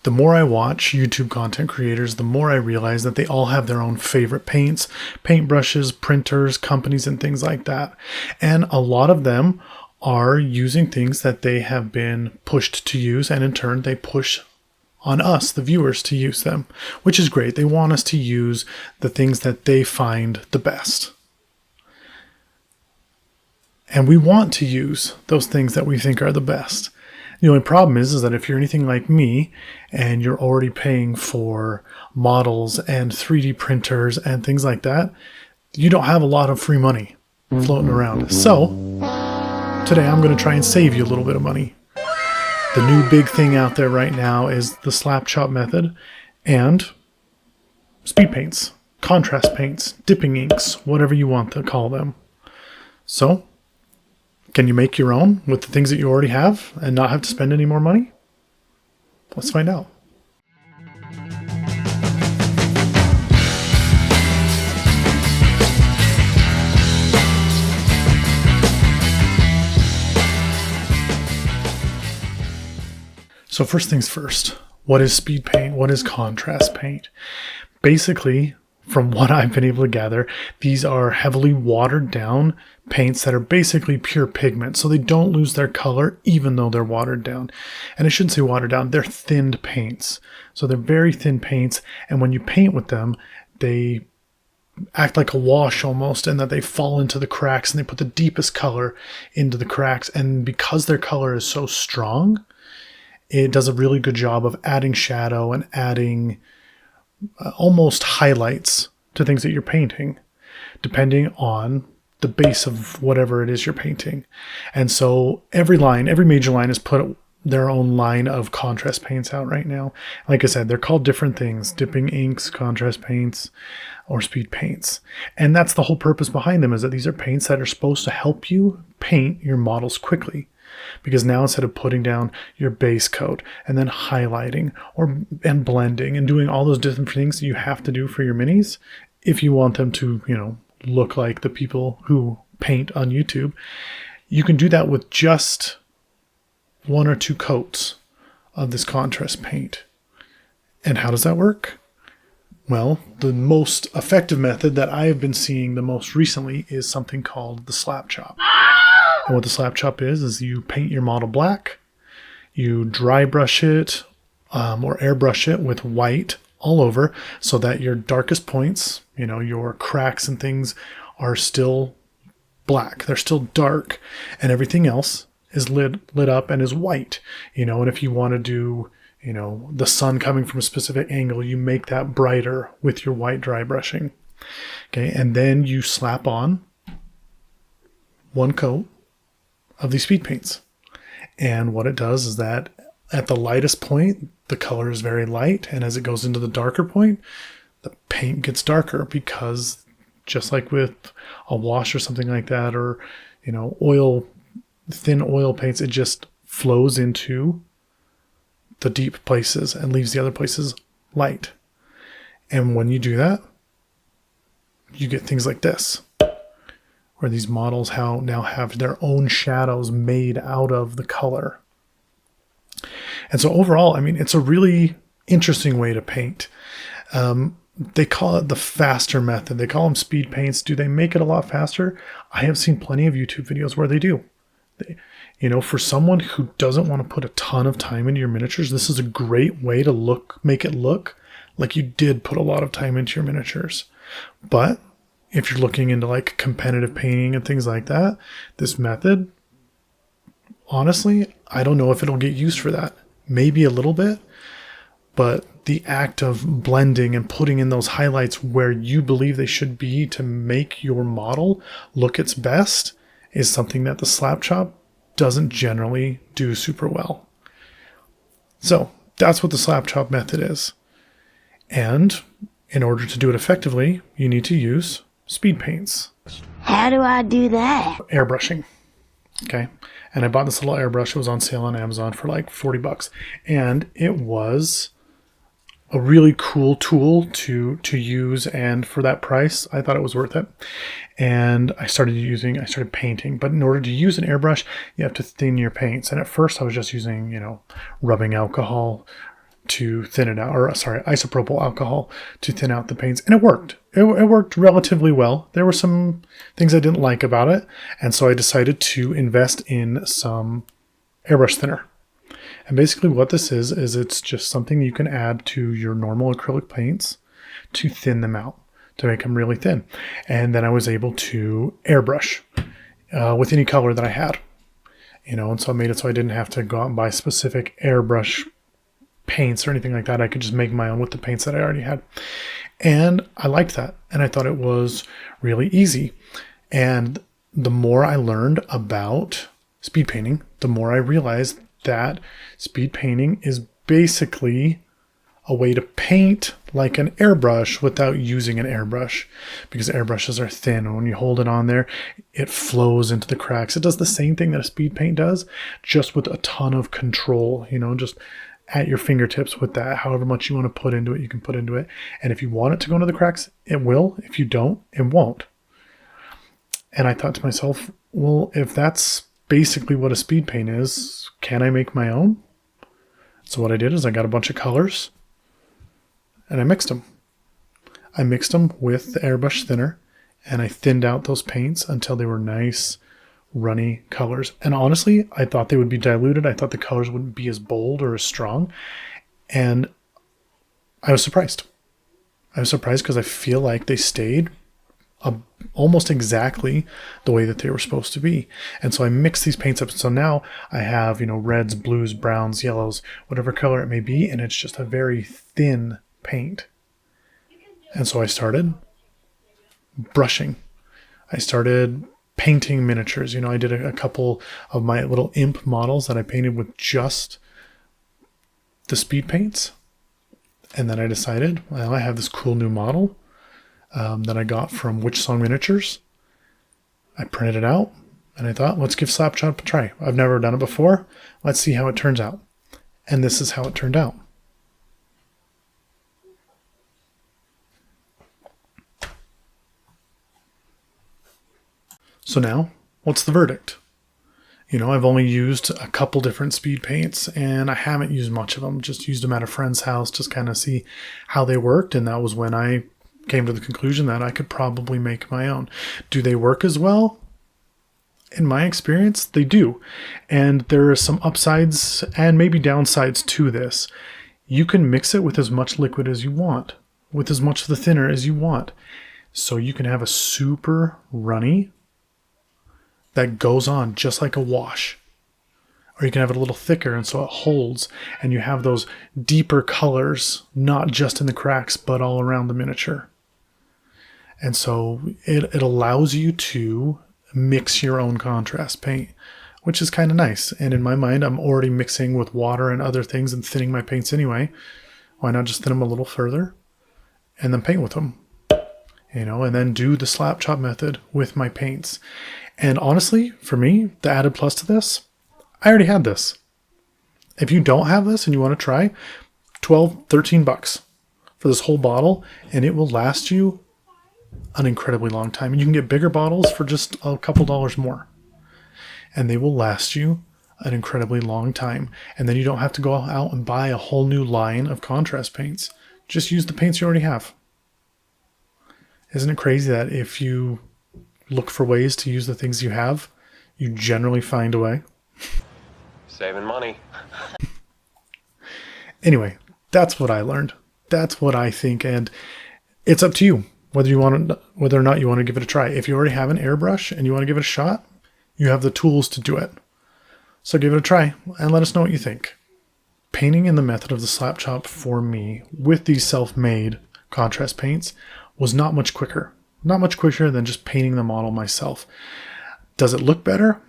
The more I watch YouTube content creators, the more I realize that they all have their own favorite paints, paintbrushes, printers, companies, and things like that. And a lot of them are using things that they have been pushed to use, and in turn they push on us, the viewers, to use them, which is great. They want us to use the things that they find the best. And we want to use those things that we think are the best. The only problem is that if you're anything like me and you're already paying for models and 3D printers and things like that, you don't have a lot of free money floating around. So today I'm going to try and save you a little bit of money. The new big thing out there right now is the Slapchop method and speed paints, contrast paints, dipping inks, whatever you want to call them. So, can you make your own with the things that you already have and not have to spend any more money? Let's find out. So first things first, what is speed paint? What is contrast paint? Basically, from what I've been able to gather, these are heavily watered down paints that are basically pure pigment. So they don't lose their color even though they're watered down. And I shouldn't say watered down, they're thinned paints. So they're very thin paints. And when you paint with them, they act like a wash almost, and that they fall into the cracks and they put the deepest color into the cracks. And because their color is so strong, it does a really good job of adding shadow and adding almost highlights to things that you're painting, depending on the base of whatever it is you're painting. And so every major line has put their own line of contrast paints out right now. Like I said, they're called different things: dipping inks, contrast paints, or speed paints. And that's the whole purpose behind them, is that these are paints that are supposed to help you paint your models quickly. Because now instead of putting down your base coat and then highlighting and blending and doing all those different things that you have to do for your minis, if you want them to, look like the people who paint on YouTube, you can do that with just 1 or 2 coats of this contrast paint. And how does that work? Well, the most effective method that I have been seeing the most recently is something called the Slapchop. And what the Slapchop is you paint your model black, you dry brush it or airbrush it with white all over so that your darkest points, your cracks and things, are still black. They're still dark, and everything else is lit up and is white. And if you want to do, the sun coming from a specific angle, you make that brighter with your white dry brushing. Okay, and then you slap on 1 coat of these speed paints. And what it does is that at the lightest point, the color is very light. And as it goes into the darker point, the paint gets darker, because just like with a wash or something like that, or, thin oil paints, it just flows into the deep places and leaves the other places light. And when you do that, you get things like this, where these models now have their own shadows made out of the color. And so overall, it's a really interesting way to paint. They call it the faster method. They call them speed paints. Do they make it a lot faster? I have seen plenty of YouTube videos where they do. For someone who doesn't want to put a ton of time into your miniatures, this is a great way to make it look like you did put a lot of time into your miniatures. But if you're looking into like competitive painting and things like that, this method, honestly, I don't know if it'll get used for that. Maybe a little bit, but the act of blending and putting in those highlights where you believe they should be to make your model look its best is something that the Slapchop doesn't generally do super well. So that's what the Slapchop method is. And in order to do it effectively, you need to use speed paints. How do I do that? Airbrushing. Okay. And I bought this little airbrush. It was on sale on Amazon for like $40. And it was a really cool tool to use. And for that price, I thought it was worth it. And I started painting. But in order to use an airbrush, you have to thin your paints. And at first I was just using, rubbing alcohol to thin it out, or sorry, isopropyl alcohol to thin out the paints. And it worked. It worked relatively well. There were some things I didn't like about it. And so I decided to invest in some airbrush thinner. And basically what this is it's just something you can add to your normal acrylic paints to thin them out, to make them really thin. And then I was able to airbrush with any color that I had. And so I made it so I didn't have to go out and buy specific airbrush paints or anything like that. I could just make my own with the paints that I already had. And I liked that. And I thought it was really easy. And the more I learned about speed painting, the more I realized that speed painting is basically a way to paint like an airbrush without using an airbrush, because airbrushes are thin, and when you hold it on there, it flows into the cracks. It does the same thing that a speed paint does, just with a ton of control, just at your fingertips with that. However much you want to put into it, you can put into it. And if you want it to go into the cracks, it will. If you don't, it won't. And I thought to myself, well, if that's basically what a speed paint is, can I make my own? So what I did is I got a bunch of colors and I mixed them. I mixed them with the airbrush thinner, and I thinned out those paints until they were nice, runny colors. And honestly, I thought they would be diluted. I thought the colors wouldn't be as bold or as strong. And I was surprised. I was surprised because I feel like they stayed almost exactly the way that they were supposed to be. And so I mixed these paints up. So now I have, reds, blues, browns, yellows, whatever color it may be. And it's just a very thin paint. And so I started brushing. I started painting miniatures. I did a couple of my little imp models that I painted with just the speed paints. And then I decided, well, I have this cool new model that I got from Witch Song Miniatures. I printed it out, and I thought, let's give Slapchop a try. I've never done it before. Let's see how it turns out. And this is how it turned out. So now, what's the verdict? I've only used a couple different speed paints, and I haven't used much of them. Just used them at a friend's house, just kind of see how they worked. And that was when I came to the conclusion that I could probably make my own. Do they work as well? In my experience, they do. And there are some upsides and maybe downsides to this. You can mix it with as much liquid as you want, with as much of the thinner as you want. So you can have a super runny that goes on just like a wash. Or you can have it a little thicker, and so it holds, and you have those deeper colors, not just in the cracks, but all around the miniature. And so it allows you to mix your own contrast paint, which is kind of nice. And in my mind, I'm already mixing with water and other things and thinning my paints anyway. Why not just thin them a little further and then paint with them? And then do the Slapchop method with my paints. And honestly, for me, the added plus to this, I already had this. If you don't have this and you want to try, $12, $13 for this whole bottle, and it will last you an incredibly long time. And you can get bigger bottles for just a couple dollars more, and they will last you an incredibly long time. And then you don't have to go out and buy a whole new line of contrast paints. Just use the paints you already have. Isn't it crazy that if you look for ways to use the things you have, you generally find a way? Saving money. Anyway, that's what I learned. That's what I think, and it's up to you whether or not you want to give it a try. If you already have an airbrush and you want to give it a shot, you have the tools to do it. So give it a try and let us know what you think. Painting in the method of the Slapchop for me with these self-made contrast paints was not much quicker. Not much quicker than just painting the model myself. Does it look better?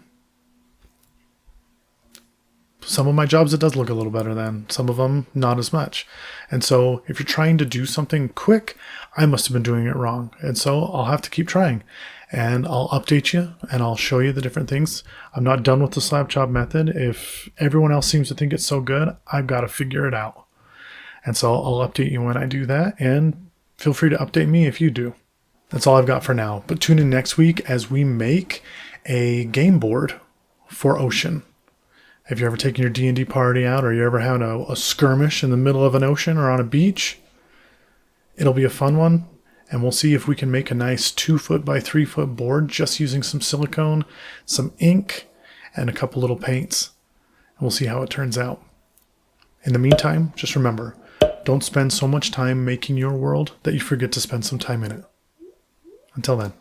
Some of my jobs it does look a little better than. Some of them not as much. And so if you're trying to do something quick, I must have been doing it wrong. And so I'll have to keep trying. And I'll update you and I'll show you the different things. I'm not done with the Slapchop method. If everyone else seems to think it's so good, I've got to figure it out. And so I'll update you when I do that. And feel free to update me if you do. That's all I've got for now. But tune in next week as we make a game board for Ocean. If you're ever taking your D&D party out, or you're ever having a skirmish in the middle of an ocean or on a beach, it'll be a fun one. And we'll see if we can make a nice 2-foot by 3-foot board just using some silicone, some ink, and a couple little paints. And we'll see how it turns out. In the meantime, just remember, don't spend so much time making your world that you forget to spend some time in it. Until then.